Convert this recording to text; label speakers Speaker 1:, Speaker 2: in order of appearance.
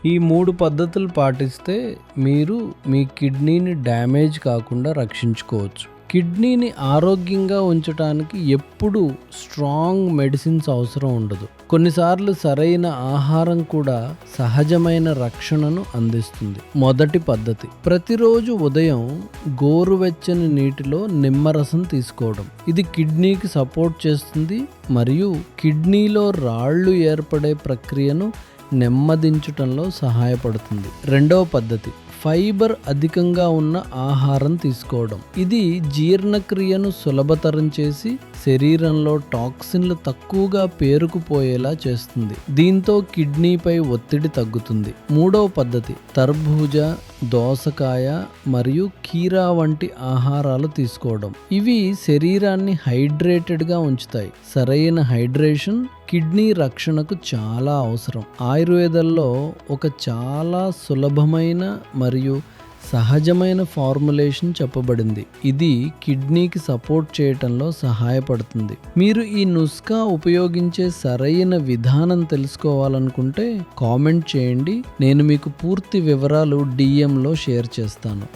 Speaker 1: ఈ 3 పద్ధతులు పాటిస్తే మీరు మీ కిడ్నీని డ్యామేజ్ కాకుండా రక్షించుకోవచ్చు. కిడ్నీని ఆరోగ్యంగా ఉంచడానికి ఎప్పుడు స్ట్రాంగ్ మెడిసిన్స్ అవసరం ఉండదు. కొన్నిసార్లు సరైన ఆహారం కూడా సహజమైన రక్షణను అందిస్తుంది. మొదటి పద్ధతి, ప్రతిరోజు ఉదయం గోరువెచ్చని నీటిలో నిమ్మరసం తీసుకోవడం. ఇది కిడ్నీకి సపోర్ట్ చేస్తుంది మరియు కిడ్నీలో రాళ్ళు ఏర్పడే ప్రక్రియను నెమ్మదించటంలో సహాయపడుతుంది. రెండవ పద్ధతి, ఫైబర్ అధికంగా ఉన్న ఆహారం తీసుకోవడం. ఇది జీర్ణక్రియను సులభతరం చేసి శరీరంలో టాక్సిన్లు తక్కువగా పేరుకుపోయేలా చేస్తుంది. దీంతో కిడ్నీపై ఒత్తిడి తగ్గుతుంది. మూడవ పద్ధతి, తర్బూజా, దోసకాయ మరియు కీరా వంటి ఆహారాలు తీసుకోవడం. ఇవి శరీరాన్ని హైడ్రేటెడ్గా ఉంచుతాయి. సరైన హైడ్రేషన్ కిడ్నీ రక్షణకు చాలా అవసరం. ఆయుర్వేదంలో ఒక చాలా సులభమైన మరియు సహజమైన ఫార్ములేషన్ చెప్పబడింది. ఇది కిడ్నీకి సపోర్ట్ చేయటంలో సహాయపడుతుంది. మీరు ఈ నుస్ఖా ఉపయోగించే సరైన విధానం తెలుసుకోవాలనుకుంటే కామెంట్ చేయండి. నేను మీకు పూర్తి వివరాలు DMలో షేర్ చేస్తాను.